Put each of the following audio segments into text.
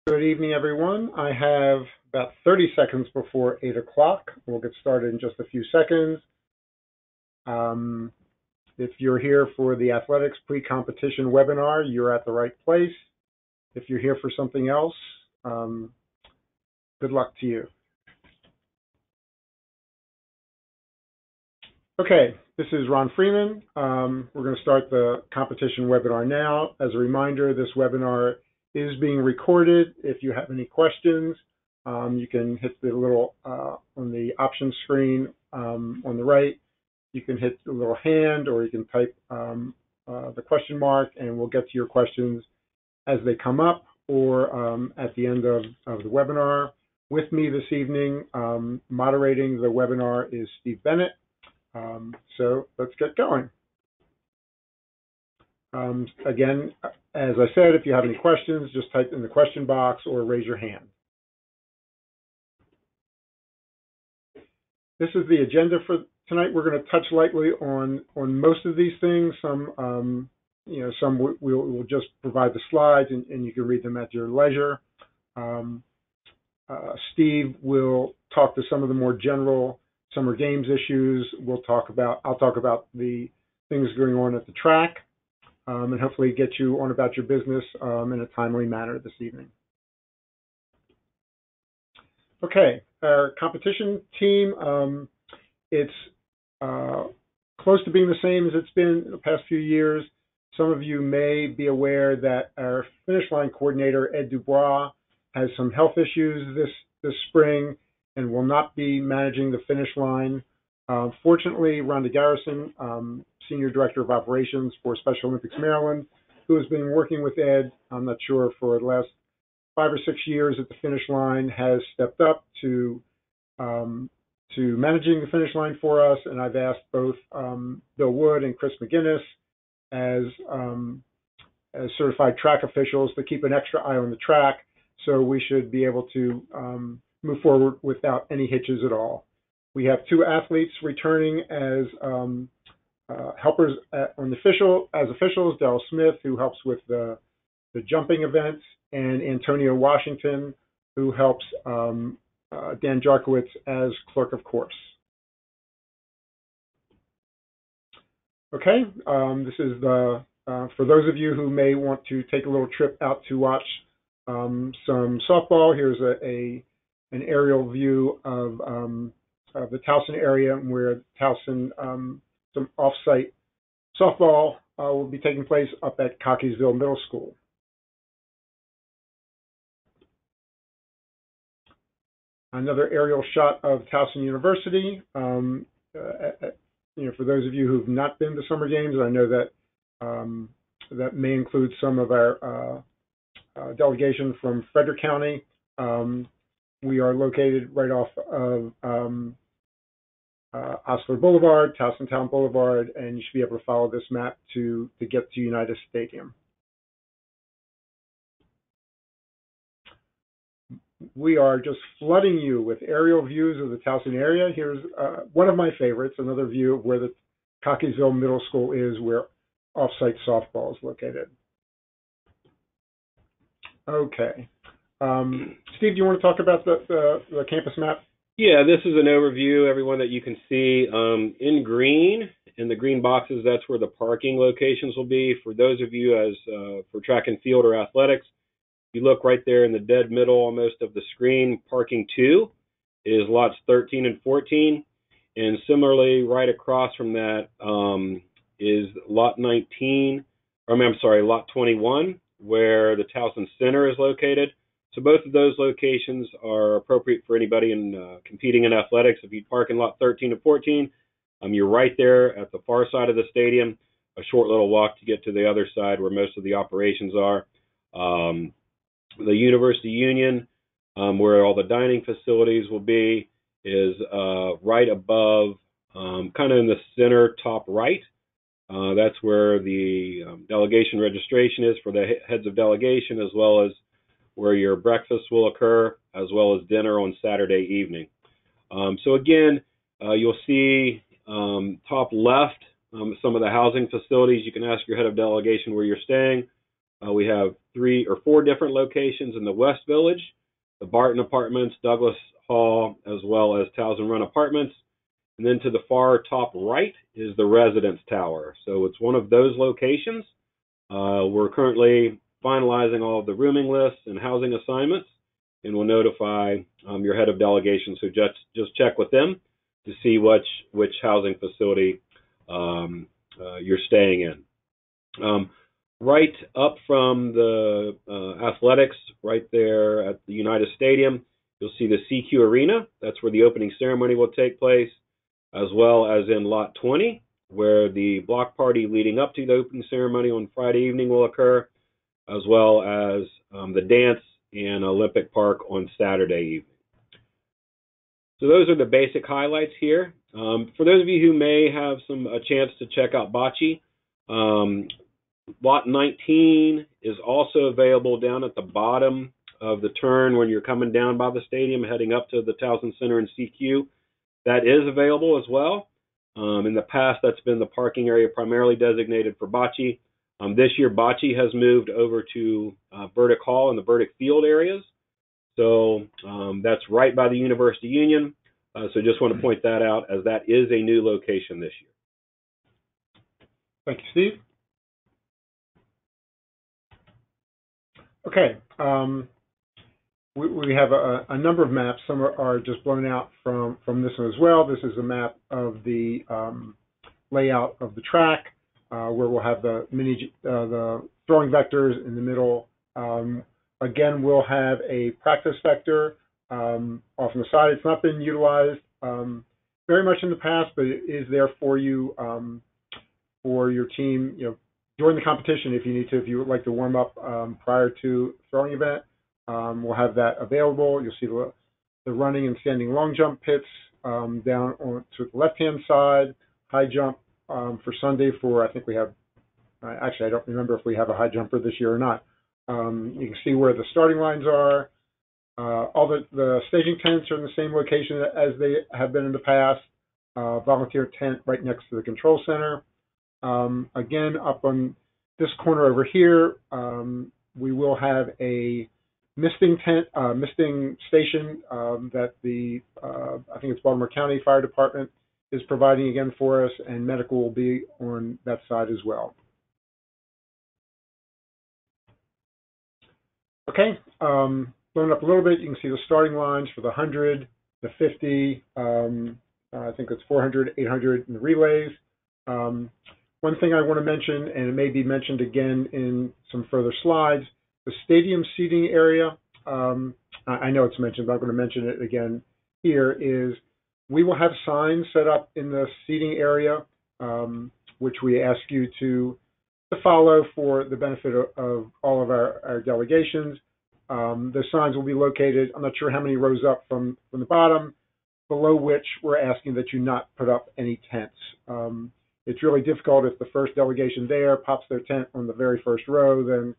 Good evening, everyone. I have about 30 seconds before 8 o'clock. We'll get started in just a few seconds. Um, if you're here for the athletics pre-competition webinar, you're at the right place. If you're here for something else, good luck to you. Okay, this is Ron Freeman. We're going to start the competition webinar now. As a reminder, this webinar is being recorded. If you have any questions, you can hit the little on the options screen on the right. You can hit the little hand, or you can type the question mark, and we'll get to your questions as they come up or at the end of the webinar. With me this evening, moderating the webinar is Steve Bennett. So let's get going. Again, as I said, if you have any questions, just type in the question box or raise your hand. This is the agenda for tonight. We're going to touch lightly on most of these things. Some, some we'll just provide the slides and you can read them at your leisure. Steve will talk to some of the more general summer games issues. I'll talk about the things going on at the track, and hopefully get you on about your business in a timely manner this evening. Okay, our competition team, it's close to being the same as it's been in the past few years. Some of you may be aware that our finish line coordinator, Ed Dubois, has some health issues this spring and will not be managing the finish line. Fortunately, Rhonda Garrison, Senior Director of Operations for Special Olympics Maryland, who has been working with Ed, I'm not sure, for the last 5 or 6 years at the finish line, has stepped up to managing the finish line for us, and I've asked both Bill Wood and Chris McGinnis as certified track officials to keep an extra eye on the track, so we should be able to move forward without any hitches at all. We have 2 athletes returning as helpers as officials, Daryl Smith, who helps with the jumping events, and Antonio Washington, who helps Dan Jarkowitz as clerk of course. Okay, this is the for those of you who may want to take a little trip out to watch some softball. Here's an aerial view of the Towson area, where Towson some off-site softball will be taking place up at Cockeysville Middle School. Another aerial shot of Towson University. For those of you who've not been to summer games, I know that that may include some of our delegation from Frederick County. We are located right off of Osler Boulevard, Towson Town Boulevard, and you should be able to follow this map to get to Unitas Stadium. We are just flooding you with aerial views of the Towson area. Here's one of my favorites, another view of where the Cockeysville Middle School is, where off-site softball is located. Okay. Steve, do you want to talk about the campus map? Yeah, this is an overview, everyone, that you can see in green. In the green boxes, that's where the parking locations will be. For those of you for track and field or athletics, you look right there in the dead middle almost of the screen. Parking 2 is lots 13 and 14. And similarly, right across from that is lot 19, lot 21, where the Towson Center is located. So both of those locations are appropriate for anybody in competing in athletics. If you park in lot 13 and 14, you're right there at the far side of the stadium, a short little walk to get to the other side where most of the operations are. The University Union, where all the dining facilities will be, is right above, kind of in the center top right. That's where the delegation registration is for the heads of delegation, as well as where your breakfast will occur, as well as dinner on Saturday evening. So again, you'll see top left some of the housing facilities. You can ask your head of delegation where you're staying. We have 3 or 4 different locations in the West Village, the Barton Apartments, Douglas Hall, as well as Townsend Run Apartments. And then to the far top right is the Residence Tower. So it's one of those locations. We're currently finalizing all of the rooming lists and housing assignments, and we'll notify your head of delegation. So just check with them to see which housing facility you're staying in. Right up from the athletics, right there at the United Stadium, you'll see the CQ Arena. That's where the opening ceremony will take place, as well as in Lot 20, where the block party leading up to the opening ceremony on Friday evening will occur, as well as the dance in Olympic Park on Saturday evening. So those are the basic highlights here. For those of you who may have a chance to check out Bocce, Lot 19 is also available down at the bottom of the turn when you're coming down by the stadium, heading up to the Townsend Center and CQ. That is available as well. In the past, that's been the parking area primarily designated for Bocce. This year, Bocce has moved over to Burdick Hall and the Burdick Field areas. So that's right by the University Union. So just want to point that out, as that is a new location this year. Thank you, Steve. Okay, we have a number of maps. Some are just blown out from this one as well. This is a map of the layout of the track, where we'll have the the throwing vectors in the middle. Again, we'll have a practice vector off on the side. It's not been utilized very much in the past, but it is there for you, for your team, during the competition, if you would like to warm up prior to throwing event. We'll have that available. You'll see the running and standing long jump pits down to the left-hand side. High jump for Sunday I think we have, actually I don't remember if we have a high jumper this year or not. You can see where the starting lines are. All the staging tents are in the same location as they have been in the past. Volunteer tent right next to the control center. Again, up on this corner over here, we will have a misting station that I think it's Baltimore County Fire Department is providing again for us, and medical will be on that side as well. Okay, blowing up a little bit, you can see the starting lines for the 100, the 50, I think it's 400, 800 in the relays. One thing I want to mention, and it may be mentioned again in some further slides, the stadium seating area, I know it's mentioned, but I'm going to mention it again here, is we will have signs set up in the seating area, which we ask you to follow for the benefit of all of our delegations. The signs will be located, I'm not sure how many rows up from the bottom, below which we're asking that you not put up any tents. It's really difficult if the first delegation there pops their tent on the very first row, then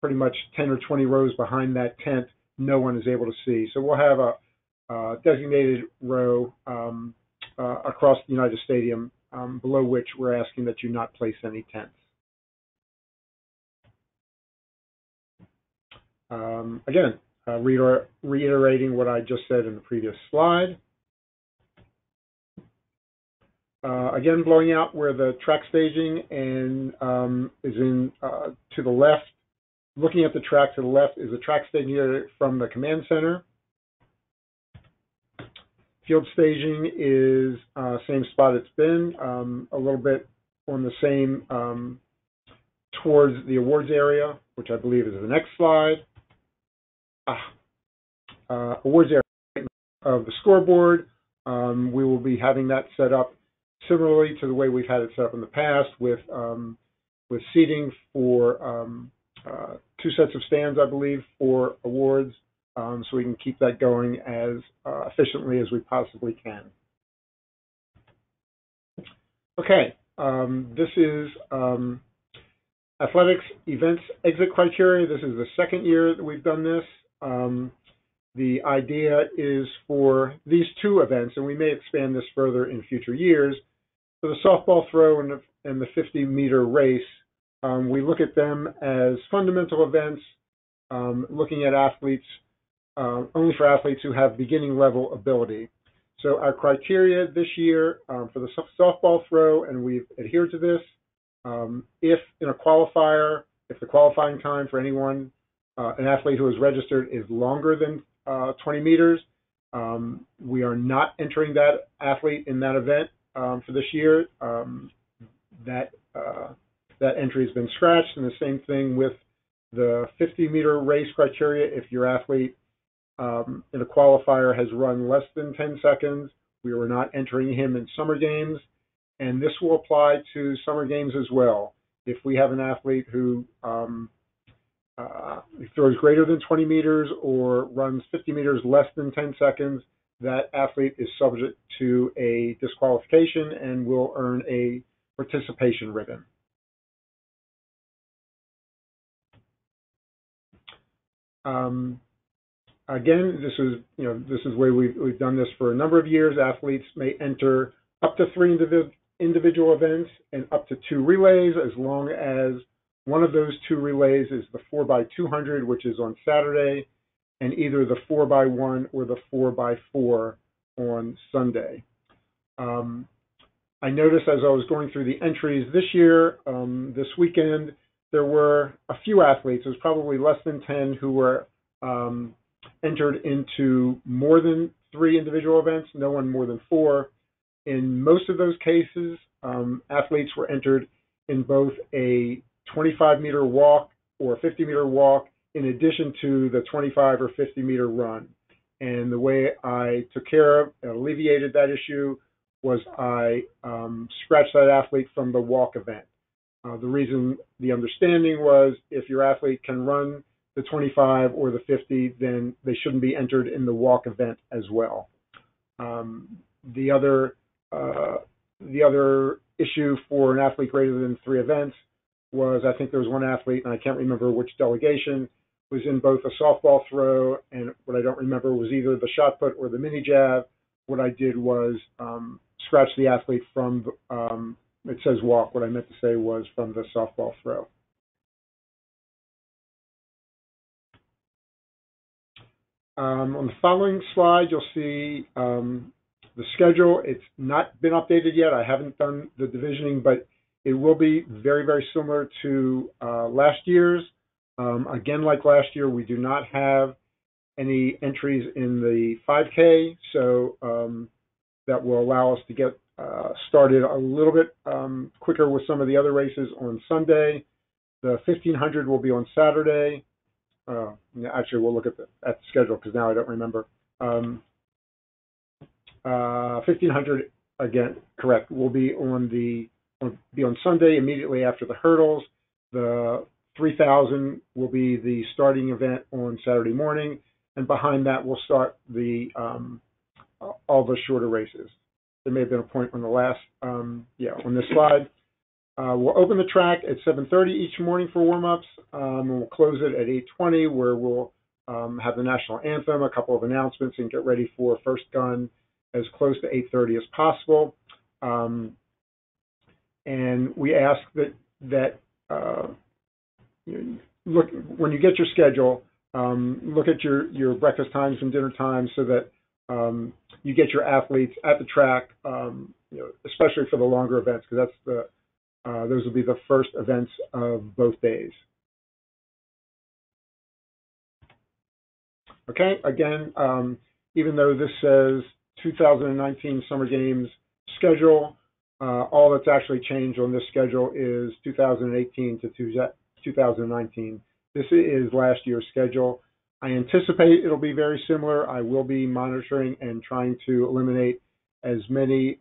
pretty much 10 or 20 rows behind that tent, no one is able to see. So we'll have a designated row across the United Stadium, below which we're asking that you not place any tents. Again, reiterating what I just said in the previous slide. Again, blowing out where the track staging and is in to the left. Looking at the track to the left is a track staging area from the command center. Field staging is same spot it's been, a little bit on the same towards the awards area, which I believe is the next slide. Awards area of the scoreboard. We will be having that set up similarly to the way we've had it set up in the past, with seating for 2 sets of stands, I believe, for awards, so we can keep that going as efficiently as we possibly can. Okay, this is athletics events exit criteria. This is the second year that we've done this. The idea is for these 2 events, and we may expand this further in future years, for the softball throw and the 50-meter race, we look at them as fundamental events, looking at athletes, only for athletes who have beginning level ability. So our criteria this year for the softball throw, and we've adhered to this, if in a qualifier, if the qualifying time for anyone, an athlete who is registered is longer than 20 meters, we are not entering that athlete in that event for this year. That entry has been scratched, and the same thing with the 50-meter race criteria. If your athlete in a qualifier has run less than 10 seconds, we are not entering him in summer games, and this will apply to summer games as well. If we have an athlete who throws greater than 20 meters or runs 50 meters less than 10 seconds, that athlete is subject to a disqualification and will earn a participation ribbon. Again, this is where we've done this for a number of years. Athletes may enter up to 3 individual events and up to 2 relays, as long as one of those 2 relays is the 4x200, which is on Saturday, and either the 4x1 or the 4x4 on Sunday. I noticed as I was going through the entries this year, this weekend, there were a few athletes, it was probably less than 10, who were entered into more than 3 individual events, no one more than 4. In most of those cases, athletes were entered in both a 25-meter walk or a 50-meter walk in addition to the 25 or 50-meter run. And the way I took care of and alleviated that issue was I scratched that athlete from the walk event. The understanding was if your athlete can run the 25 or the 50, then they shouldn't be entered in the walk event as well. The other issue for an athlete greater than 3 events was, I think there was one athlete, and I can't remember which delegation, was in both a softball throw, and what I don't remember was either the shot put or the mini jab. What I did was scratch the athlete from, it says walk, what I meant to say was from the softball throw. On the following slide, you'll see the schedule. It's not been updated yet. I haven't done the divisioning, but it will be very, very similar to last year's. Again, like last year, we do not have any entries in the 5K, so that will allow us to get started a little bit quicker with some of the other races on Sunday. The 1500 will be on Saturday. Actually, we'll look at the schedule because now I don't remember. 1500 again, correct, will be on Sunday immediately after the hurdles. The 3000 will be the starting event on Saturday morning, and behind that we'll start the all the shorter races. There may have been a point on the last, on this slide. We'll open the track at 7:30 each morning for warm-ups, and we'll close it at 8:20, where we'll have the national anthem, a couple of announcements, and get ready for first gun as close to 8:30 as possible. And we ask that look, when you get your schedule, look at your breakfast times and dinner times so that you get your athletes at the track, especially for the longer events, because that's those will be the first events of both days. Okay, again, even though this says 2019 Summer Games schedule, all that's actually changed on this schedule is 2018 to 2019. This is last year's schedule. I anticipate it'll be very similar. I will be monitoring and trying to eliminate as many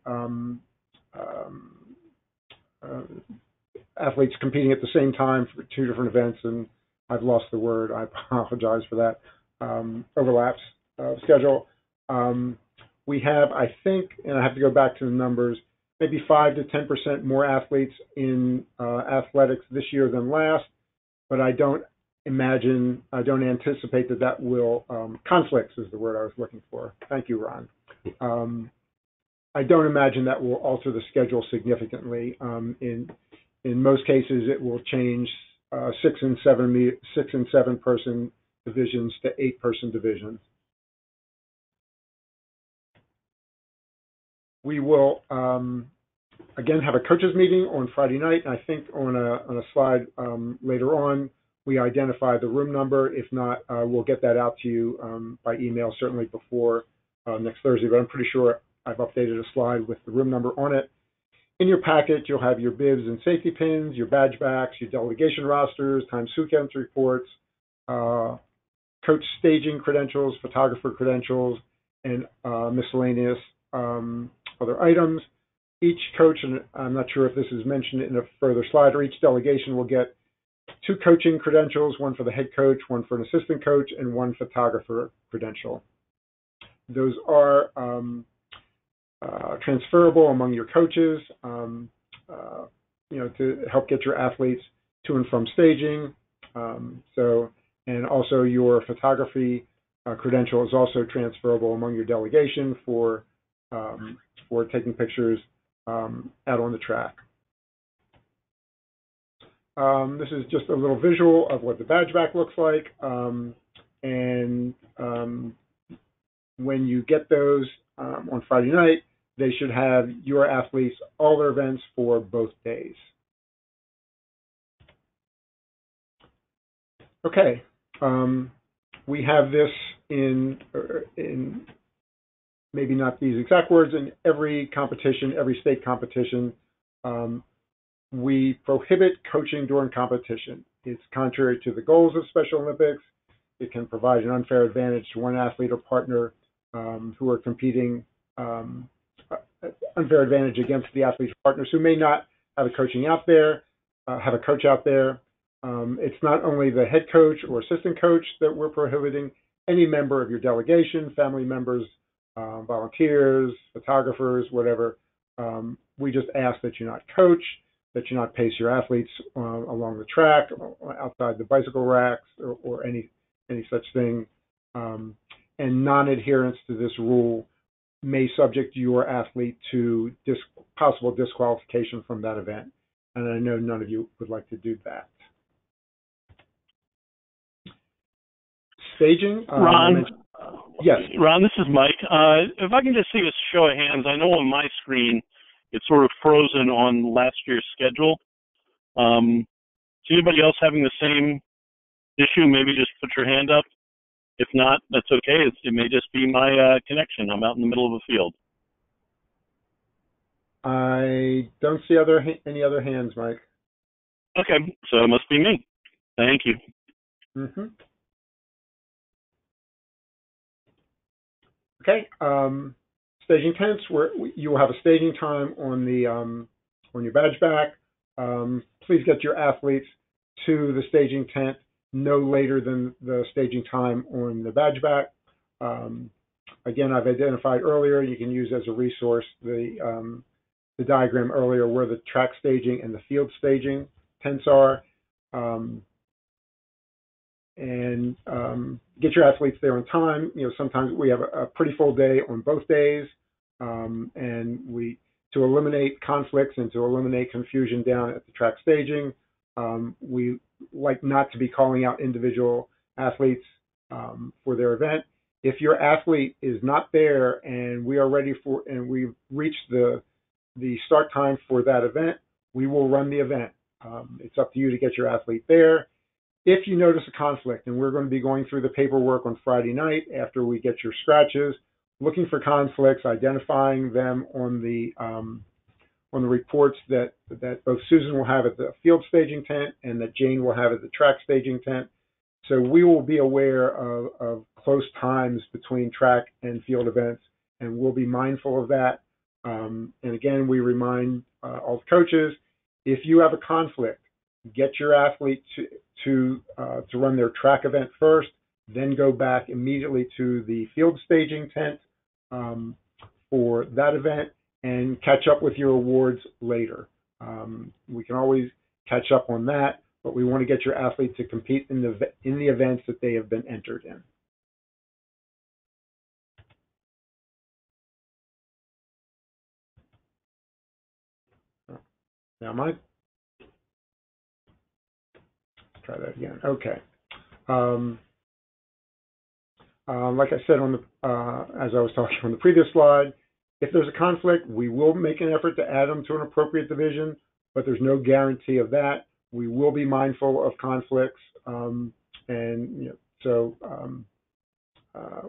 athletes competing at the same time for 2 different events, and I've lost the word. I apologize for that. Overlaps schedule. We have, I think, and I have to go back to the numbers, maybe 5 to 10% more athletes in athletics this year than last, but I don't anticipate that will, conflicts is the word I was looking for. Thank you, Ron. I don't imagine that will alter the schedule significantly. in most cases, it will change 6 and 7 person divisions to 8-person divisions. We will again have a coaches meeting on Friday night. And I think on a slide later on, we identify the room number. If not, we'll get that out to you by email, certainly before next Thursday. But I'm pretty sure I've updated a slide with the room number on it. In your packet, you'll have your bibs and safety pins, your badge backs, your delegation rosters, time sequence reports, coach staging credentials, photographer credentials, and miscellaneous other items. Each coach, and I'm not sure if this is mentioned in a further slide, or each delegation will get 2 coaching credentials, one for the head coach, one for an assistant coach, and 1 photographer credential. Those are transferable among your coaches, to help get your athletes to and from staging. And also your photography credential is also transferable among your delegation for taking pictures out on the track. This is just a little visual of what the badge back looks like. When you get those on Friday night, they should have your athletes, all their events for both days. Okay, we have this in maybe not these exact words, in every competition, every state competition. We prohibit coaching during competition. It's contrary to the goals of Special Olympics. It can provide an unfair advantage to one athlete or partner who are competing, unfair advantage against the athletes or partners who may not have a coach out there. It's not only the head coach or assistant coach that we're prohibiting. Any member of your delegation, family members, volunteers, photographers, whatever. We just ask that you not coach, that you not pace your athletes along the track, or outside the bicycle racks, or any such thing. And non-adherence to this rule may subject your athlete to possible disqualification from that event. And I know none of you would like to do that. Staging. Ron. Yes. Ron, this is Mike. If I can just see a show of hands, I know on my screen it's sort of frozen on last year's schedule. Is anybody else having the same issue? Maybe just put your hand up. If not, that's okay. It may just be my connection. I'm out in the middle of a field. I don't see any other hands, Mike. Okay, so it must be me. Thank you. Mm-hmm. Okay. Staging tents, where you will have a staging time on your badge back. Please get your athletes to the staging tent no later than the staging time on the badge back. Again, I've identified earlier, you can use as a resource the diagram earlier where the track staging and the field staging tents are. And get your athletes there on time. Sometimes we have a pretty full day on both days, and to eliminate conflicts and to eliminate confusion down at the track staging, we like not to be calling out individual athletes for their event. If your athlete is not there and we are ready and we've reached the start time for that event, we will run the event. It's up to you to get your athlete there. If you notice a conflict, and we're going to be going through the paperwork on Friday night after we get your scratches, looking for conflicts, identifying them on the reports that both Susan will have at the field staging tent and that Jane will have at the track staging tent. So we will be aware of close times between track and field events, and we'll be mindful of that. And again, we remind all the coaches, if you have a conflict, get your athlete to run their track event first, then go back immediately to the field staging tent for that event and catch up with your awards later. We can always catch up on that, but we want to get your athlete to compete in the events that they have been entered in. Now, try that again. Okay. Like I said on the as I was talking on the previous slide, if there's a conflict, we will make an effort to add them to an appropriate division, but there's no guarantee of that. We will be mindful of conflicts, and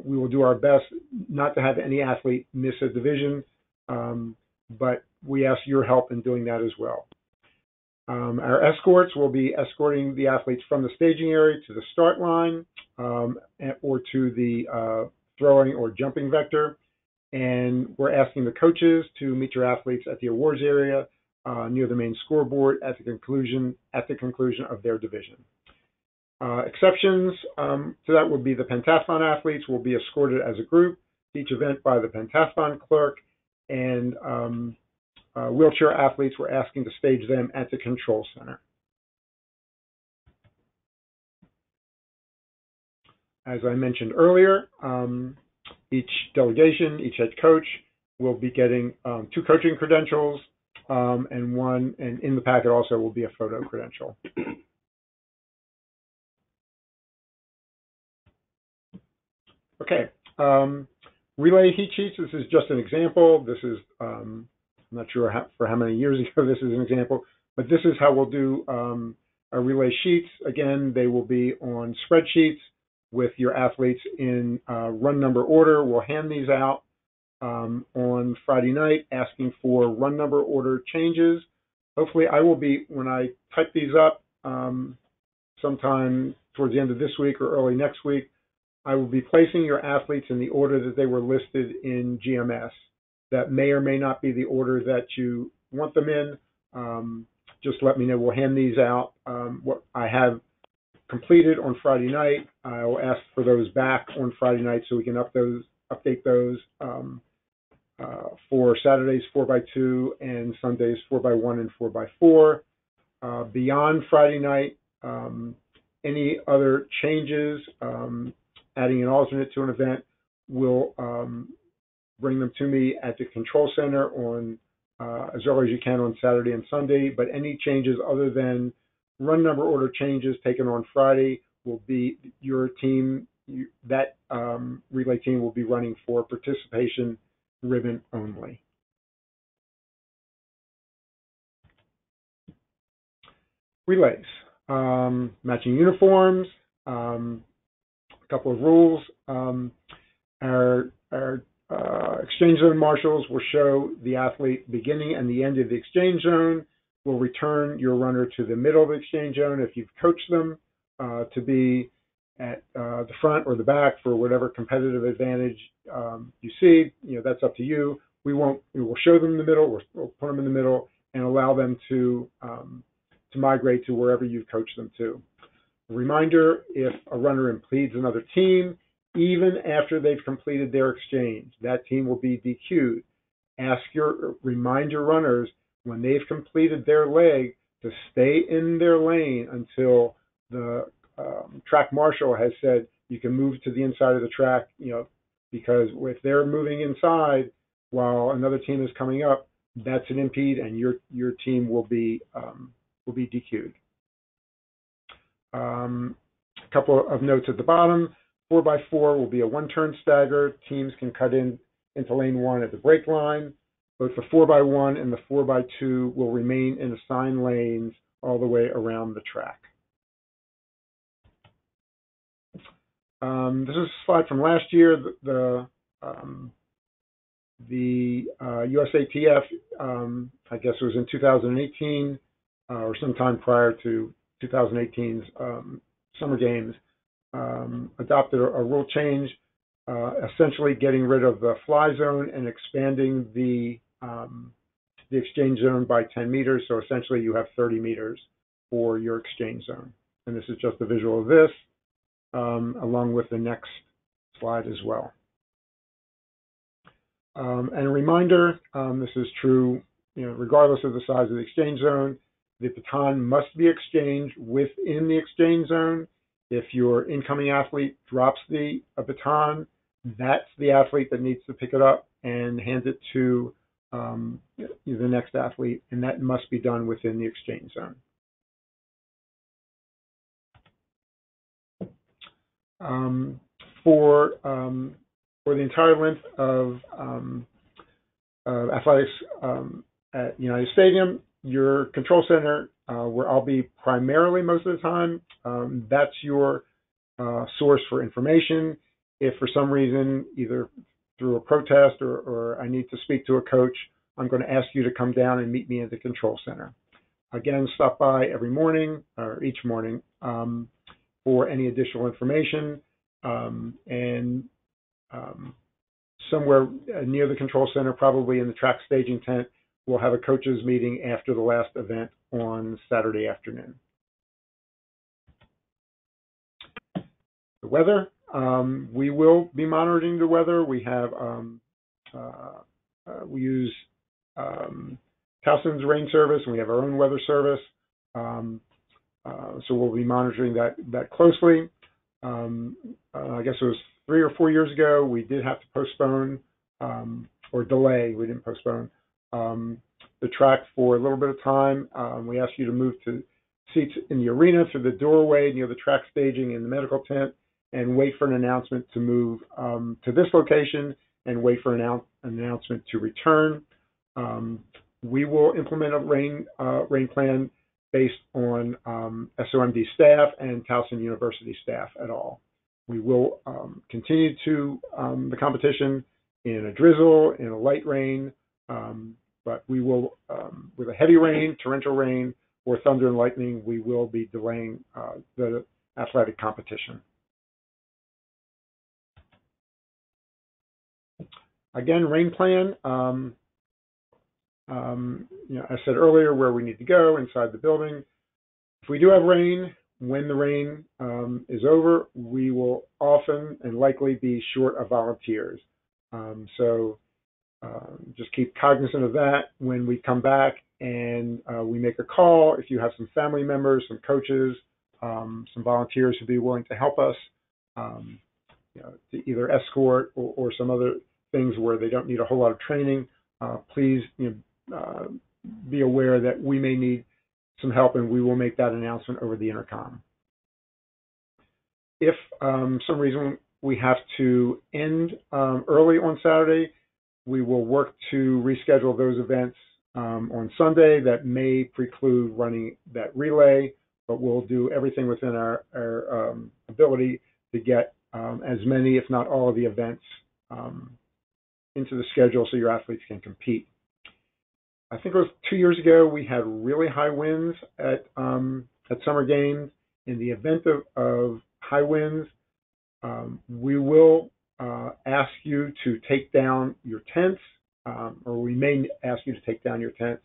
we will do our best not to have any athlete miss a division, but we ask your help in doing that as well. Our escorts will be escorting the athletes from the staging area to the start line or to the throwing or jumping vector. And we're asking the coaches to meet your athletes at the awards area near the main scoreboard at the conclusion of their division. Exceptions to that would be the pentathlon athletes will be escorted as a group to each event by the pentathlon clerk, and wheelchair athletes, we're asking to stage them at the control center. As I mentioned earlier, each delegation, each head coach will be getting 2 coaching credentials, and in the packet also will be a photo credential. Okay, relay heat sheets. This is just an example. This is I'm not sure for how many years ago this is an example, but this is how we'll do our relay sheets. Again, they will be on spreadsheets with your athletes in run number order. We'll hand these out on Friday night, asking for run number order changes. Hopefully, I will be, when I type these up sometime towards the end of this week or early next week, I will be placing your athletes in the order that they were listed in GMS. That may or may not be the order that you want them in. Just let me know. We'll hand these out. What I have completed on Friday night, I will ask for those back on Friday night so we can update those for Saturdays 4x2 and Sundays 4x1 and 4x4. Beyond Friday night, any other changes, adding an alternate to an event, will bring them to me at the control center on as early as you can on Saturday and Sunday. But any changes other than run number order changes taken on Friday will be your team, that relay team will be running for participation ribbon only. Relays, matching uniforms, a couple of rules. Our exchange zone marshals will show the athlete beginning and the end of the exchange zone. Will return your runner to the middle of the exchange zone if you've coached them to be at the front or the back for whatever competitive advantage you see. That's up to you. We will show them the middle. We'll put them in the middle and allow them to migrate to wherever you've coached them to. A reminder: if a runner impedes another team, even after they've completed their exchange, that team will be DQ'd. Remind your runners when they've completed their leg to stay in their lane until the track marshal has said you can move to the inside of the track, because if they're moving inside while another team is coming up, that's an impede and your team will be DQ'd. A couple of notes at the bottom. 4x4 will be a one-turn stagger. Teams can cut into lane 1 at the break line. Both the 4x1 and the 4x2 will remain in assigned lanes all the way around the track. This is a slide from last year. The USATF, I guess it was in 2018 or sometime prior to 2018's Summer Games, adopted a rule change, essentially getting rid of the fly zone and expanding the exchange zone by 10 meters. So essentially you have 30 meters for your exchange zone. And this is just a visual of this, along with the next slide as well. And a reminder, this is true, regardless of the size of the exchange zone, the baton must be exchanged within the exchange zone. If your incoming athlete drops a baton, that's the athlete that needs to pick it up and hand it to the next athlete, and that must be done within the exchange zone. For the entire length of athletics at United Stadium, your control center, where I'll be primarily most of the time, that's your source for information. If for some reason, either through a protest or I need to speak to a coach, I'm going to ask you to come down and meet me at the control center. Again, stop by every morning or each morning for any additional information. Somewhere near the control center, probably in the track staging tent, we'll have a coaches meeting after the last event on Saturday afternoon. The weather, we will be monitoring the weather. We have we use Towson's rain service, and we have our own weather service. So we'll be monitoring that closely. I guess it was 3 or 4 years ago, we did have to postpone or delay. We didn't postpone the track for a little bit of time. We asked you to move to seats in the arena through the doorway near the track staging in the medical tent, and wait for an announcement to move to this location, and wait for an announcement to return. We will implement a rain plan based on SOMD staff and Towson University staff et al. We will continue to the competition in a drizzle, in a light rain, but we will, with a heavy rain, torrential rain, or thunder and lightning, we will be delaying the athletic competition. Again, rain plan. I said earlier where we need to go inside the building. If we do have rain, when the rain is over, we will often and likely be short of volunteers. So just keep cognizant of that when we come back and we make a call. If you have some family members, some coaches, some volunteers who'd be willing to help us, to either escort or some other things where they don't need a whole lot of training, please be aware that we may need some help, and we will make that announcement over the intercom. If some reason we have to end early on Saturday, we will work to reschedule those events on Sunday. That may preclude running that relay, but we'll do everything within our ability to get as many, if not all, of the events into the schedule so your athletes can compete. I think it was 2 years ago, we had really high winds at Summer Games. In the event of high winds, we will ask you to take down your tents, or we may ask you to take down your tents.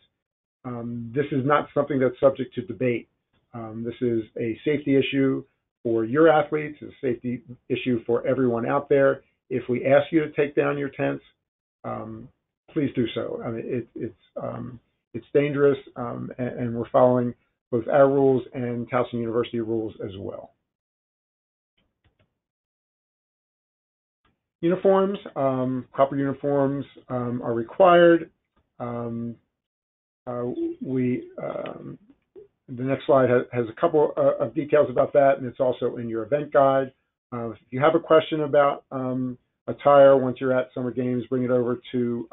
This is not something that's subject to debate. This is a safety issue for your athletes, a safety issue for everyone out there. If we ask you to take down your tents, please do so. I mean, it's dangerous, and we're following both our rules and Towson University rules as well. Uniforms, proper uniforms are required. The next slide has a couple of details about that, and it's also in your event guide. If you have a question about attire, once you're at Summer Games, bring it over to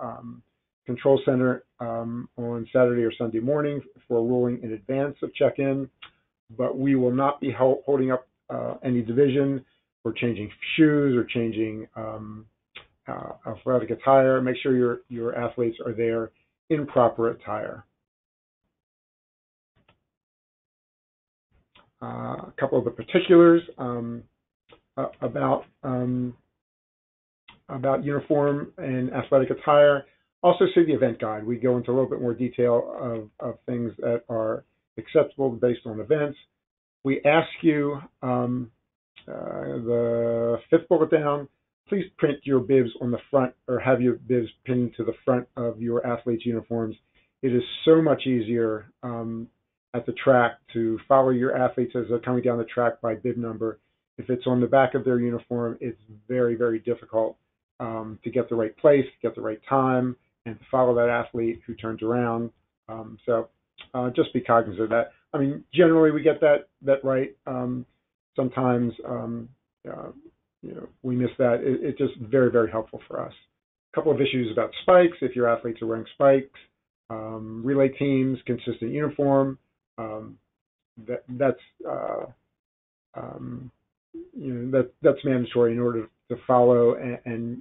Control Center on Saturday or Sunday morning for a ruling in advance of check-in. But we will not be holding up any division or changing shoes or changing athletic attire. Make sure your athletes are there in proper attire. A couple of the particulars about uniform and athletic attire. Also see the event guide. We go into a little bit more detail of things that are acceptable based on events. We ask you, the fifth bullet down, please print your bibs on the front, or have your bibs pinned to the front of your athletes' uniforms. It is so much easier at the track to follow your athletes as they're coming down the track by bib number. If it's on the back of their uniform, it's very, very difficult to get the right place, get the right time, and to follow that athlete who turns around. So just be cognizant of that. I mean, generally we get that right. Sometimes we miss that. It's just very, very helpful for us. A couple of issues about spikes. If your athletes are wearing spikes, relay teams, consistent uniform. That's mandatory in order to follow and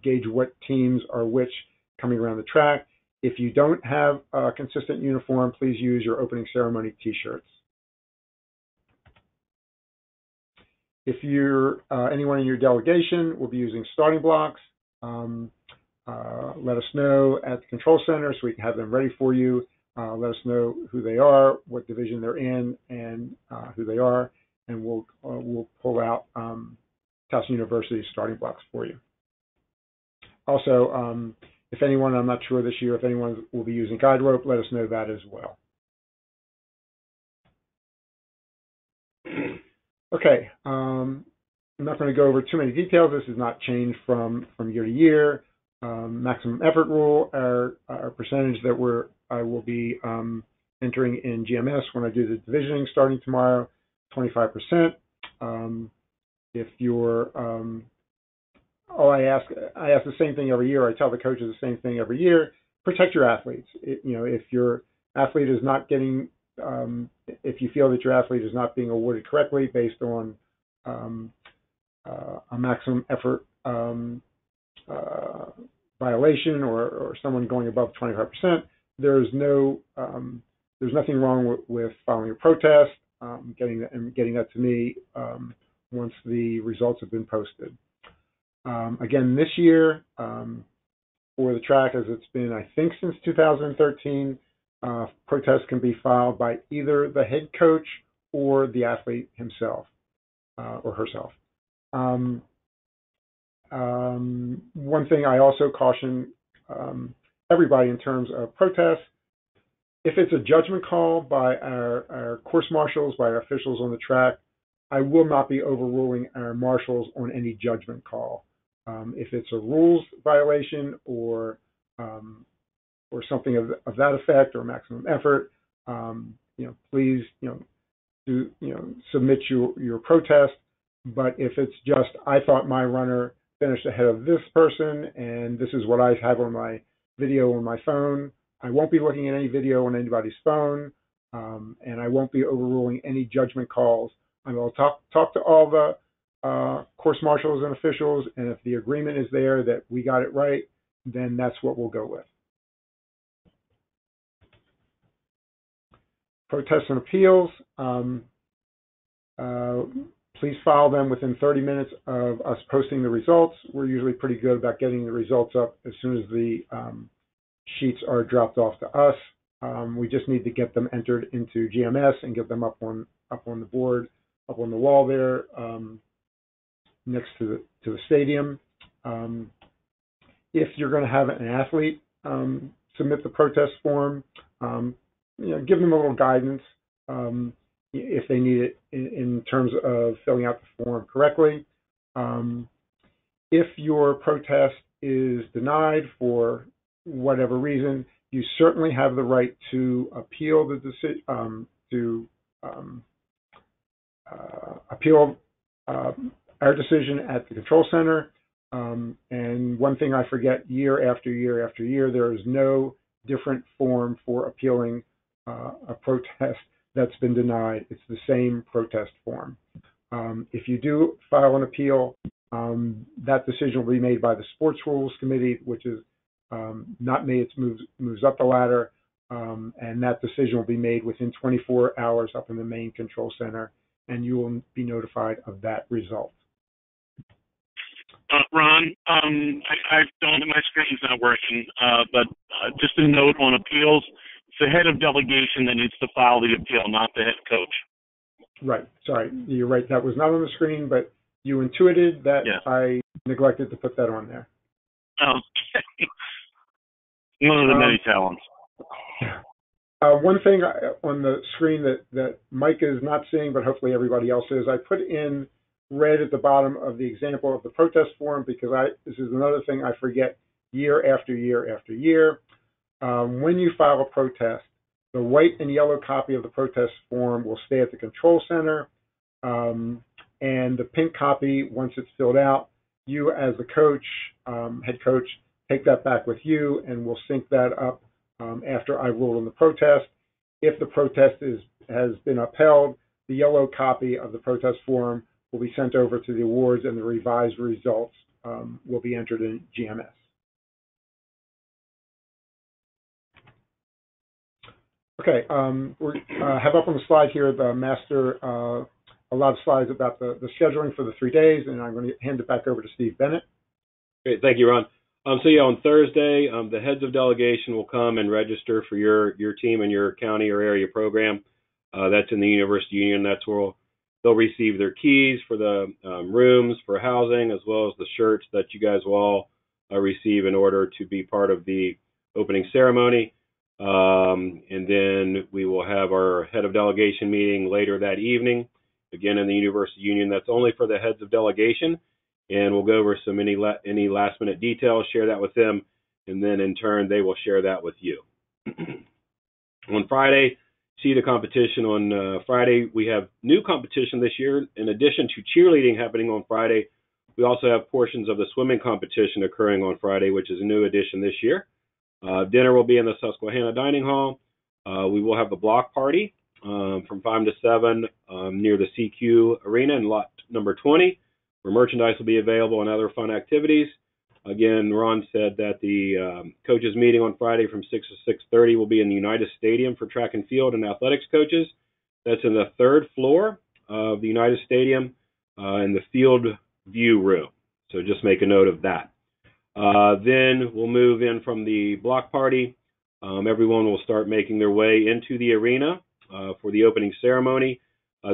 gauge what teams are which coming around the track. If you don't have a consistent uniform, please use your opening ceremony T-shirts. If you're anyone in your delegation will be using starting blocks, let us know at the control center so we can have them ready for you. Let us know who they are, what division they're in, and who they are, and we'll pull out Towson University's starting blocks for you. Also, if anyone, I'm not sure this year, if anyone will be using guide rope, let us know that as well. Okay, I'm not going to go over too many details. This has not changed from year to year. Maximum effort rule, our percentage that I will be entering in GMS when I do the divisioning starting tomorrow, 25%. If you're, I ask the same thing every year. I tell the coaches the same thing every year. Protect your athletes. If your athlete is not getting, if you feel that your athlete is not being awarded correctly based on a maximum effort violation or someone going above 25%, there's nothing wrong with filing a protest, getting that to me once the results have been posted. Again, this year for the track, as it's been, I think, since 2013, protests can be filed by either the head coach or the athlete himself or herself. One thing I also caution everybody in terms of protests, if it's a judgment call by our course marshals, by our officials on the track, I will not be overruling our marshals on any judgment call. If it's a rules violation or something of that effect or maximum effort, please submit your protest. But if it's just, I thought my runner finished ahead of this person and this is what I have on my video on my phone, I won't be looking at any video on anybody's phone, and I won't be overruling any judgment calls. I will talk to all the course marshals and officials, and if the agreement is there that we got it right, then that's what we'll go with. Protests and appeals, please file them within 30 minutes of us posting the results. We're usually pretty good about getting the results up as soon as the sheets are dropped off to us. We just need to get them entered into GMS and get them up on the board, up on the wall there next to the stadium. If you're going to have an athlete submit the protest form, give them a little guidance if they need it in terms of filling out the form correctly. If your protest is denied for whatever reason, you certainly have the right to appeal the decision, appeal our decision at the control center. And one thing I forget year after year after year, there is no different form for appealing a protest that's been denied. It's the same protest form. If you do file an appeal, that decision will be made by the Sports Rules Committee, which is not me, it moves up the ladder, and that decision will be made within 24 hours up in the main control center, and you will be notified of that result. Ron, I don't, my screen's not working, but just a note on appeals, it's the head of delegation that needs to file the appeal, not the head coach. Right, sorry, you're right, that was not on the screen, but you intuited that. Yeah. I neglected to put that on there. Okay. One of the many talents. One thing on the screen that Mike is not seeing, but hopefully everybody else is, I put in red at the bottom of the example of the protest form because this is another thing I forget year after year after year. When you file a protest, the white and yellow copy of the protest form will stay at the control center, and And the pink copy, once it's filled out, you as the coach, head coach, take that back with you, and we'll sync that up after I rule in the protest. If the protest has been upheld, the yellow copy of the protest form will be sent over to the awards, and the revised results will be entered in GMS. Okay, we have up on the slide here the master, a lot of slides about the scheduling for the 3 days, and I'm going to hand it back over to Steve Bennett. Great, thank you, Ron. So yeah, on Thursday, the heads of delegation will come and register for your team and your county or area program. That's in the University Union. That's where they'll receive their keys for the rooms for housing, as well as the shirts that you guys will all receive in order to be part of the opening ceremony. And then we will have our head of delegation meeting later that evening, again in the University Union. That's only for the heads of delegation, and we'll go over some any last minute details, share that with them, and then in turn they will share that with you. On Friday, see the competition on Friday. We have new competition this year. In addition to cheerleading happening on Friday, we also have portions of the swimming competition occurring on Friday, which is a new addition this year. Dinner will be in the Susquehanna Dining Hall. We will have the block party from 5 to 7 near the CQ Arena in lot number 20, where merchandise will be available and other fun activities. Again, Ron said that the coaches meeting on Friday from 6 to 6:30 will be in the United Stadium for track and field and athletics coaches. That's in the 3rd floor of the United Stadium in the field view room. So just make a note of that. Then we'll move in from the block party. Everyone will start making their way into the arena for the opening ceremony.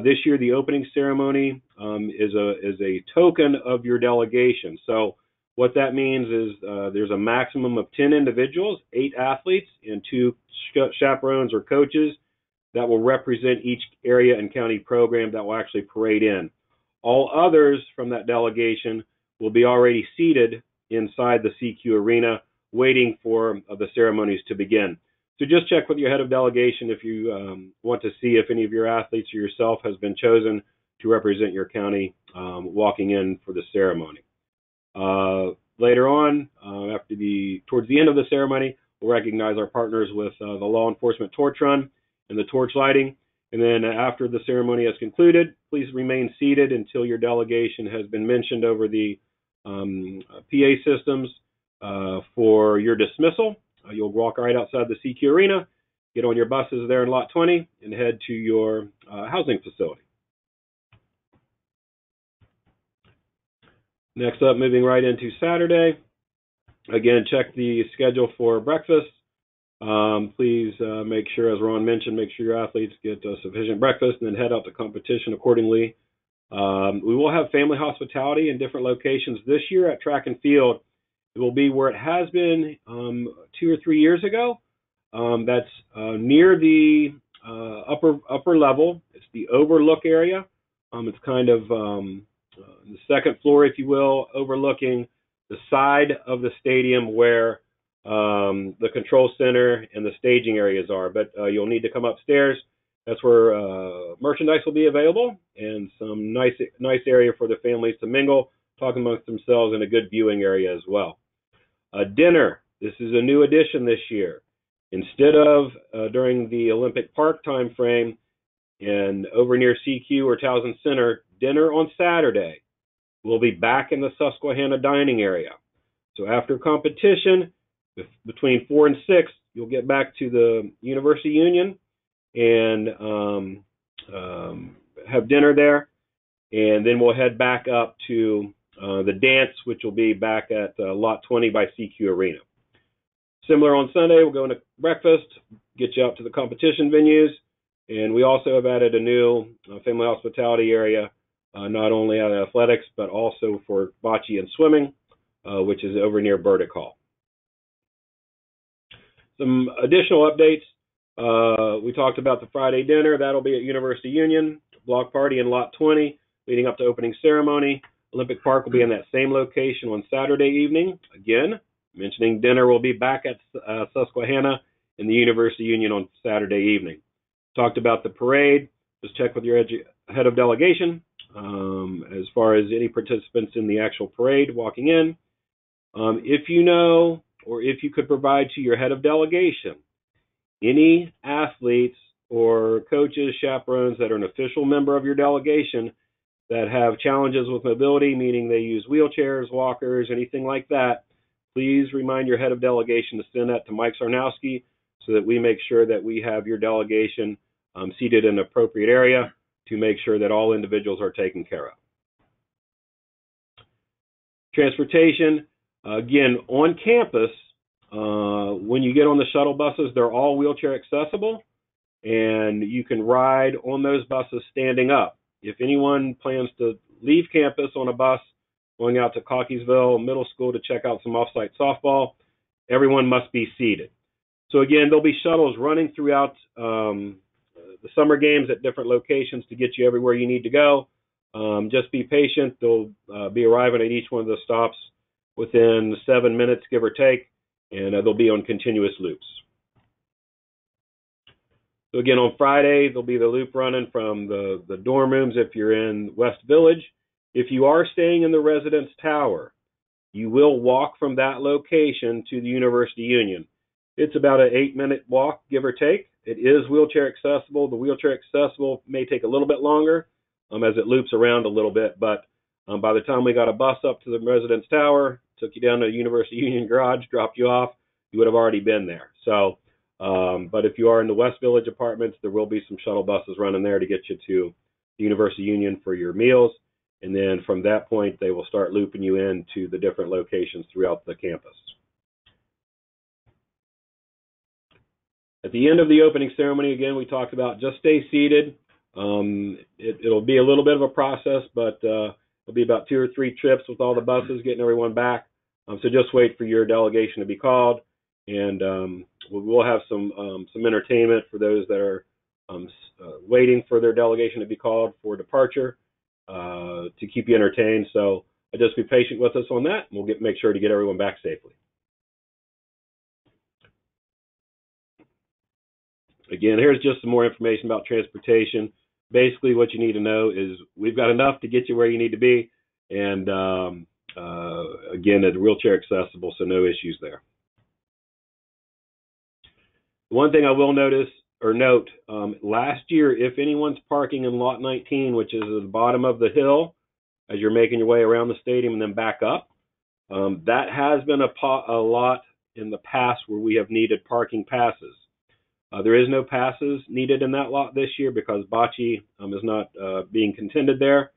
This year, the opening ceremony is a token of your delegation. So what that means is there's a maximum of 10 individuals, 8 athletes, and 2 chaperones or coaches that will represent each area and county program that will actually parade in. All others from that delegation will be already seated inside the CQ Arena, waiting for the ceremonies to begin. So just check with your head of delegation if you want to see if any of your athletes or yourself has been chosen to represent your county walking in for the ceremony. Later on, towards the end of the ceremony, we'll recognize our partners with the law enforcement torch run and the torch lighting. And then after the ceremony has concluded, please remain seated until your delegation has been mentioned over the PA systems for your dismissal. You'll walk right outside the CQ Arena, get on your buses there in lot 20, and head to your housing facility. Next up, moving right into Saturday. Again, check the schedule for breakfast. Please make sure, as Ron mentioned, make sure your athletes get sufficient breakfast and then head out to competition accordingly. We will have family hospitality in different locations this year at track and field. It will be where it has been 2 or 3 years ago. That's near the upper level. It's the overlook area. It's kind of the 2nd floor, if you will, overlooking the side of the stadium where the control center and the staging areas are. But you'll need to come upstairs. That's where merchandise will be available and some nice area for the families to mingle, talk amongst themselves, and a good viewing area as well. Dinner. This is a new addition this year. Instead of during the Olympic Park time frame and over near CQ or Towson Center, dinner on Saturday will be back in the Susquehanna dining area. So after competition, between 4 and 6, you'll get back to the University Union and have dinner there, and then we'll head back up to the dance, which will be back at lot 20 by CQ Arena. Similar on Sunday, we'll go into breakfast, get you out to the competition venues, and we also have added a new family hospitality area, not only at athletics, but also for bocce and swimming, which is over near Burdick Hall. Some additional updates. We talked about the Friday dinner. That'll be at University Union, block party in lot 20, leading up to opening ceremony. Olympic Park will be in that same location on Saturday evening. Again, mentioning dinner will be back at Susquehanna in the University Union on Saturday evening. Talked about the parade. Just check with your head of delegation. as far as any participants in the actual parade walking in. If you know, or if you could provide to your head of delegation, any athletes or coaches, chaperones that are an official member of your delegation that have challenges with mobility, meaning they use wheelchairs, walkers, anything like that, please remind your head of delegation to send that to Mike Sarnowski so that we make sure that we have your delegation seated in an appropriate area to make sure that all individuals are taken care of. Transportation, again, on campus, when you get on the shuttle buses, they're all wheelchair accessible, and you can ride on those buses standing up. If anyone plans to leave campus on a bus going out to Cockeysville Middle School to check out some off-site softball, everyone must be seated. So again, there'll be shuttles running throughout the summer games at different locations to get you everywhere you need to go. Just be patient. They'll be arriving at each one of the stops within 7 minutes, give or take, and they'll be on continuous loops. So again, on Friday, there'll be the loop running from the dorm rooms if you're in West Village. If you are staying in the residence tower, you will walk from that location to the University Union. It's about an 8-minute walk, give or take. It is wheelchair accessible. The wheelchair accessible may take a little bit longer as it loops around a little bit, but by the time we got a bus up to the residence tower, took you down to the University Union garage, dropped you off, you would have already been there. So, but if you are in the West Village apartments, there will be some shuttle buses running there to get you to the University Union for your meals. And then from that point, they will start looping you into the different locations throughout the campus. At the end of the opening ceremony, again, we talked about just stay seated. It'll be a little bit of a process, but it'll be about 2 or 3 trips with all the buses, getting everyone back. So just wait for your delegation to be called, and we'll have some entertainment for those that are waiting for their delegation to be called for departure to keep you entertained. So just be patient with us on that, and we'll make sure to get everyone back safely. Again, here's just some more information about transportation. Basically, what you need to know is we've got enough to get you where you need to be, and again, it's wheelchair accessible, so no issues there. One thing I will note, last year, if anyone's parking in lot 19, which is at the bottom of the hill, as you're making your way around the stadium and then back up, that has been a lot in the past where we have needed parking passes. There is no passes needed in that lot this year because bocce is not being contended there.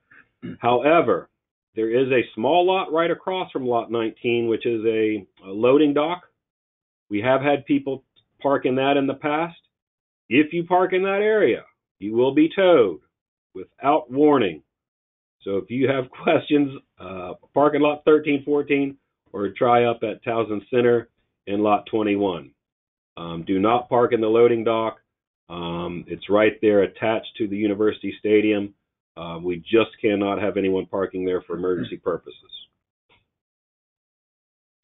However, there is a small lot right across from lot 19, which is a loading dock. We have had people park in that in the past. If you park in that area, you will be towed without warning. So if you have questions, park in lot 13, 14, or try up at Towson Center in lot 21. Do not park in the loading dock. It's right there attached to the University Stadium. We just cannot have anyone parking there for emergency purposes.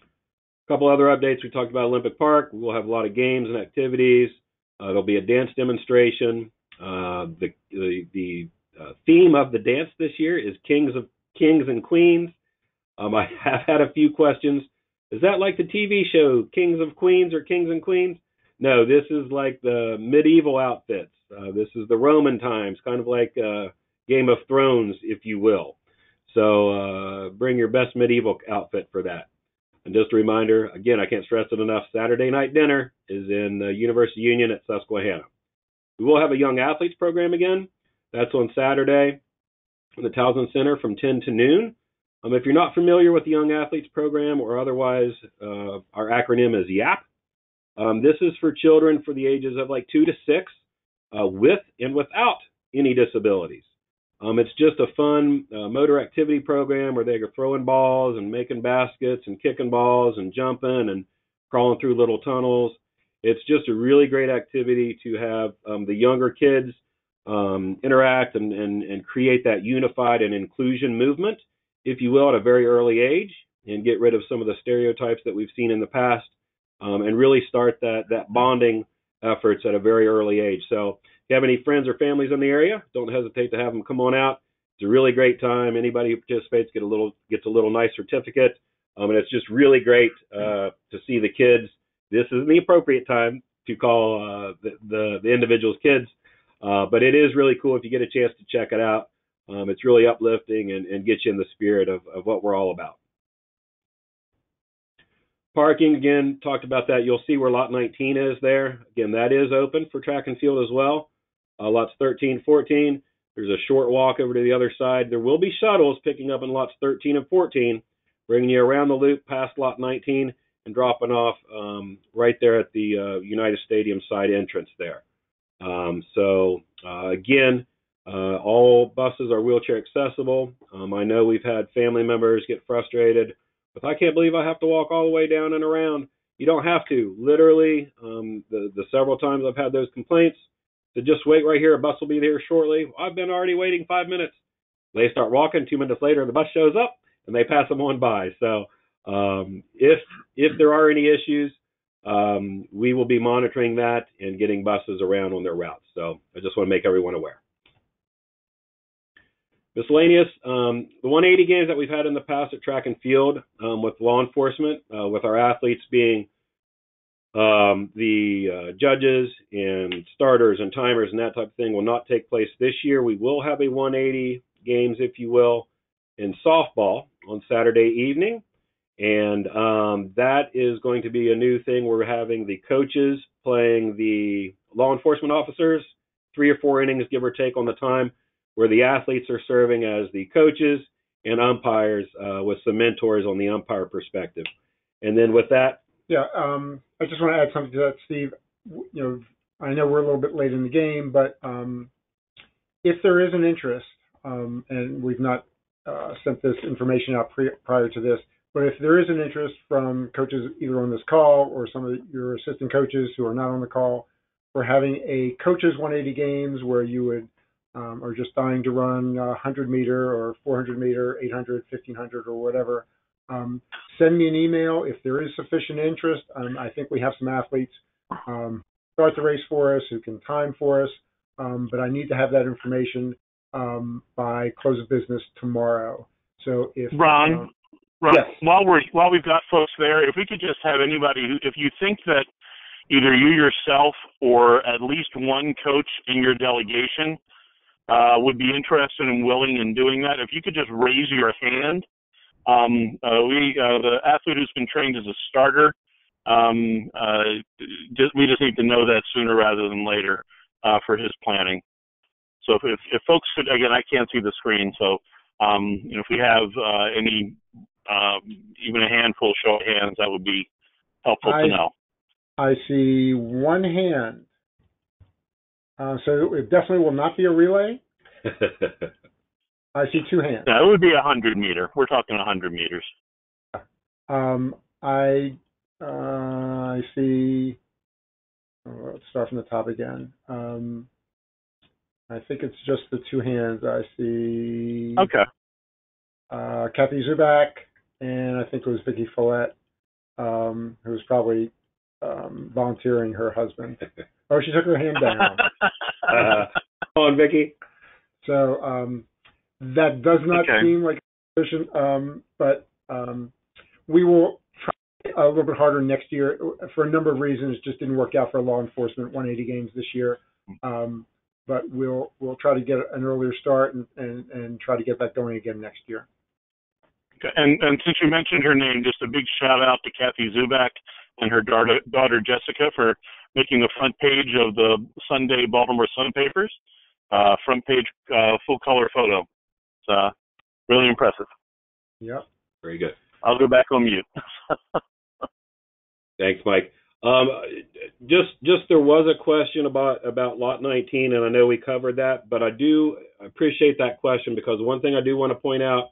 A couple other updates. We talked about Olympic Park. We'll have a lot of games and activities. There'll be a dance demonstration. The theme of the dance this year is Kings and Queens. I have had a few questions. Is that like the TV show Kings of Queens or Kings and Queens? No, this is like the medieval outfits. This is the Roman times, kind of like Game of Thrones, if you will. So bring your best medieval outfit for that. And just a reminder, again, I can't stress it enough, Saturday night dinner is in University Union at Susquehanna. We will have a Young Athletes program again. That's on Saturday in the Towson Center from 10 to noon. If you're not familiar with the Young Athletes program or otherwise, our acronym is YAP. This is for children for the ages of like 2 to 6 with and without any disabilities. It's just a fun motor activity program where they're throwing balls and making baskets and kicking balls and jumping and crawling through little tunnels. It's just a really great activity to have the younger kids interact and create that unified and inclusion movement, if you will, at a very early age, and get rid of some of the stereotypes that we've seen in the past, and really start that bonding efforts at a very early age. So if you have any friends or families in the area, don't hesitate to have them come on out It's a really great time. Anybody who participates gets a little nice certificate, and it's just really great to see the kids. This isn't the appropriate time to call the individuals kids, but it is really cool if you get a chance to check it out. It's really uplifting and gets you in the spirit of what we're all about. Parking, again, talked about that. You'll see where lot 19 is there. Again, that is open for track and field as well. Lots 13, 14. There's a short walk over to the other side. There will be shuttles picking up in lots 13 and 14, bringing you around the loop past lot 19 and dropping off right there at the United Stadium side entrance there. Again, all buses are wheelchair accessible. I know we've had family members get frustrated with, I can't believe I have to walk all the way down and around. You don't have to. Literally, the several times I've had those complaints, to just wait right here, a bus will be there shortly. I've been already waiting 5 minutes. They start walking, 2 minutes later, the bus shows up, and they pass them on by. So if there are any issues, we will be monitoring that and getting buses around on their routes. So I just want to make everyone aware. Miscellaneous, the 180 games that we've had in the past at track and field with law enforcement, with our athletes being the judges and starters and timers and that type of thing, will not take place this year. We will have a 180 games, if you will, in softball on Saturday evening. And that is going to be a new thing. We're having the coaches playing the law enforcement officers, 3 or 4 innings, give or take on the time, where the athletes are serving as the coaches and umpires with some mentors on the umpire perspective. And then with that. Yeah, I just want to add something to that, Steve. You know, I know we're a little bit late in the game, but if there is an interest, and we've not sent this information out prior to this, but if there is an interest from coaches either on this call or some of your assistant coaches who are not on the call, for having a coaches 180 games where you would are just dying to run 100 meter or 400 meter, 800, 1500 or whatever, send me an email if there is sufficient interest. I think we have some athletes start the race for us who can time for us, but I need to have that information by close of business tomorrow. So if Ron, yes. while we've got folks there, if we could just have anybody who, if you think that either you yourself or at least one coach in your delegation would be interested and willing in doing that, if you could just raise your hand. The athlete who's been trained as a starter, we just need to know that sooner rather than later for his planning. So if folks could, again, I can't see the screen, so if we have any, even a handful show of hands, that would be helpful to know. I see one hand. So it definitely will not be a relay. I see 2 hands. No, it would be 100 meter. We're talking 100 meters. I see. Let's start from the top again. I think it's just the 2 hands. I see. Okay. Kathy Zubak, and I think it was Vicki Follett, who was probably volunteering her husband. Oh, she took her hand down. Come on, Vicki. So that does not seem like a solution, but we will try a little bit harder next year for a number of reasons. It just didn't work out for law enforcement 180 games this year, but we'll try to get an earlier start and try to get that going again next year. Okay. And since you mentioned her name, just a big shout out to Kathy Zubak and her daughter Jessica for making the front page of the Sunday Baltimore Sun papers. Front page full color photo. It's really impressive. Yep. Very good. I'll go back on mute. Thanks, Mike. Just there was a question about lot 19, and I know we covered that, but I do appreciate that question because one thing I do want to point out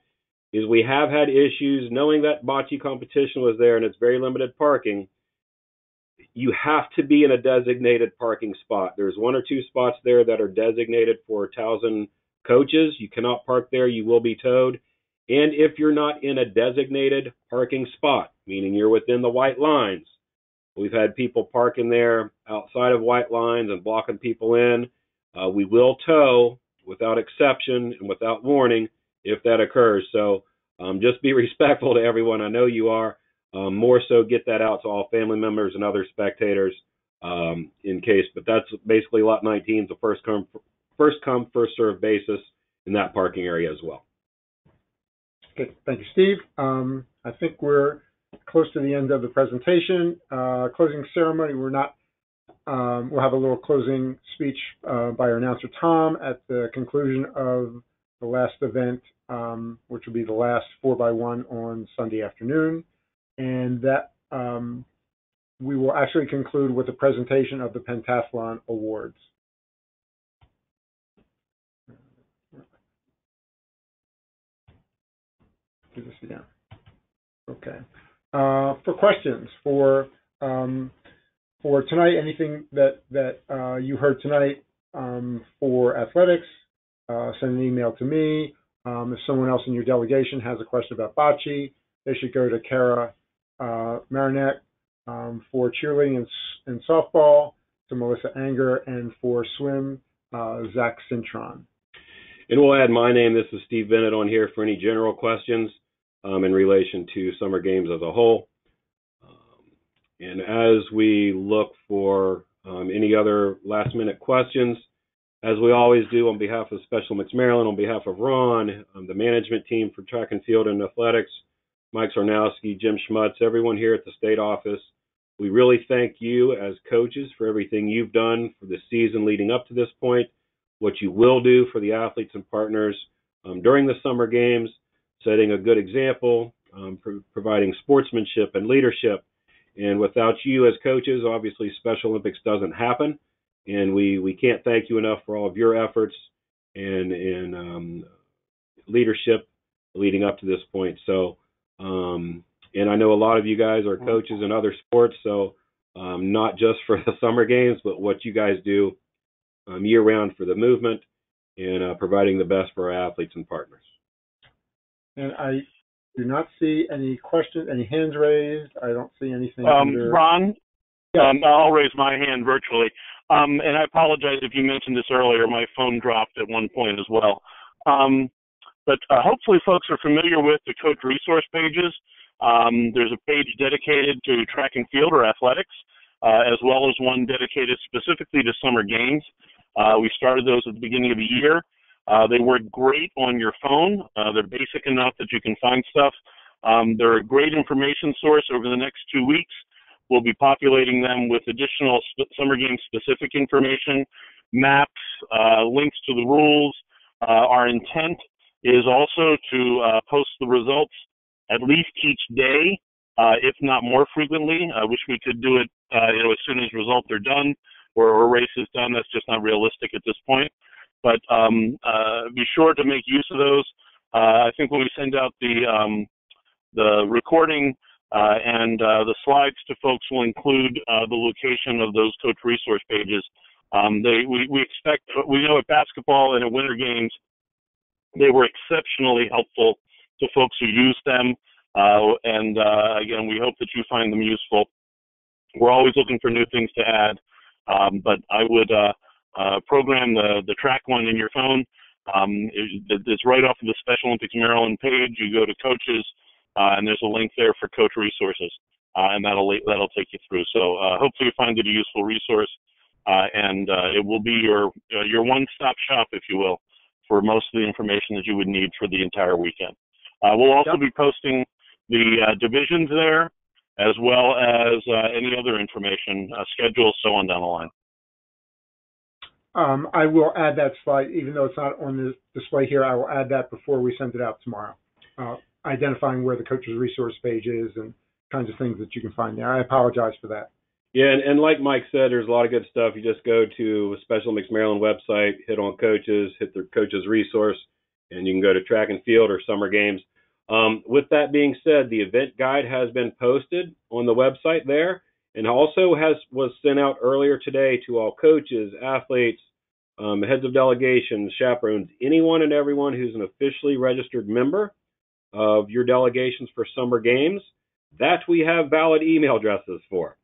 is we have had issues knowing that bocce competition was there and it's very limited parking. You have to be in a designated parking spot. There's 1 or 2 spots there that are designated for Towson coaches. You cannot park there. You will be towed. And if you're not in a designated parking spot, meaning you're within the white lines, we've had people parking there outside of white lines and blocking people in. We will tow without exception and without warning if that occurs. So just be respectful to everyone. I know you are. More so, get that out to all family members and other spectators in case. But that's basically Lot 19 is a first come, first served basis in that parking area as well. Okay, thank you, Steve. I think we're close to the end of the presentation. Closing ceremony, we'll have a little closing speech by our announcer, Tom, at the conclusion of the last event, which will be the last 4x1 on Sunday afternoon. And that we will actually conclude with the presentation of the Pentathlon Awards. Do this again. Okay. For questions for tonight, anything that you heard tonight for athletics, send an email to me. If someone else in your delegation has a question about bocce, they should go to Kara Marinek for cheerleading and softball, to Melissa Anger, and for swim, Zach Cintron. And we'll add my name. This is Steve Bennett on here for any general questions in relation to summer games as a whole. And as we look for any other last-minute questions, as we always do on behalf of Special Olympics Maryland, on behalf of Ron, the management team for track and field and athletics, Mike Sarnowski, Jim Schmutz, everyone here at the state office, we really thank you as coaches for everything you've done for the season leading up to this point, what you will do for the athletes and partners during the summer games, setting a good example, providing sportsmanship and leadership. And without you as coaches, obviously Special Olympics doesn't happen. And we can't thank you enough for all of your efforts and leadership leading up to this point. So, and I know a lot of you guys are coaches in other sports, so not just for the summer games, but what you guys do year-round for the movement and providing the best for our athletes and partners. And I do not see any questions, any hands raised. I don't see anything. Ron, yeah. I'll raise my hand virtually. And I apologize if you mentioned this earlier. My phone dropped at one point as well. But hopefully folks are familiar with the coach resource pages. There's a page dedicated to track and field or athletics, as well as one dedicated specifically to summer games. We started those at the beginning of the year. They work great on your phone. They're basic enough that you can find stuff. They're a great information source over the next 2 weeks. We'll be populating them with additional summer game specific information, maps, links to the rules. Our intent is also to post the results at least each day, if not more frequently. I wish we could do it as soon as results are done or a race is done. That's just not realistic at this point. But be sure to make use of those. I think when we send out the recording and the slides to folks, will include the location of those coach resource pages. We expect, we know at basketball and at winter games, they were exceptionally helpful to folks who use them. Again, we hope that you find them useful. We're always looking for new things to add, but I would program the track one in your phone. It's right off of the Special Olympics Maryland page. You go to coaches, and there's a link there for coach resources, and that'll take you through. So hopefully you find it a useful resource, and it will be your one-stop shop, if you will, for most of the information that you would need for the entire weekend. We'll also be posting the divisions there, as well as any other information, schedules, so on down the line. I will add that slide, even though it's not on the display here. I will add that before we send it out tomorrow, identifying where the coach's resource page is and kinds of things that you can find there. I apologize for that. Yeah, and like Mike said, there's a lot of good stuff. You just go to Special Olympics Maryland website, hit on coaches, hit their coaches resource, and you can go to track and field or summer games. With that being said, the event guide has been posted on the website there, and also was sent out earlier today to all coaches, athletes, heads of delegations, chaperones, anyone and everyone who's an officially registered member of your delegations for summer games. That we have valid email addresses for.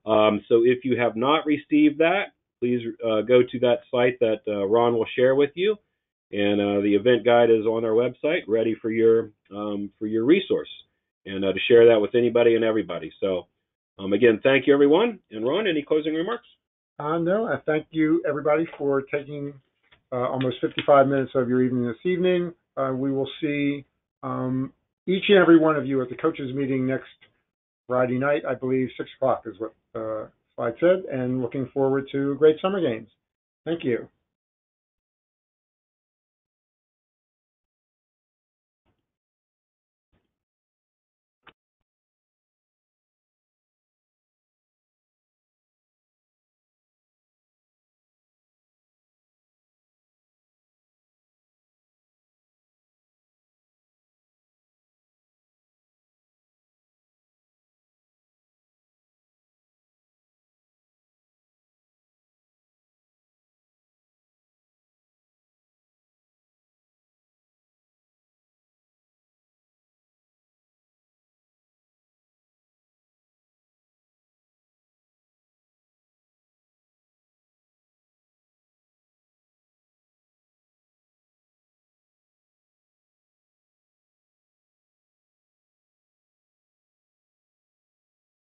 So if you have not received that, please go to that site that Ron will share with you And the event guide is on our website, ready for your resource, and to share that with anybody and everybody. So, again, thank you, everyone. And Ron, any closing remarks? No, I thank you, everybody, for taking almost 55 minutes of your evening this evening. We will see each and every one of you at the coaches meeting next Friday night. I believe 6 o'clock is what Slide said, and looking forward to great summer games. Thank you.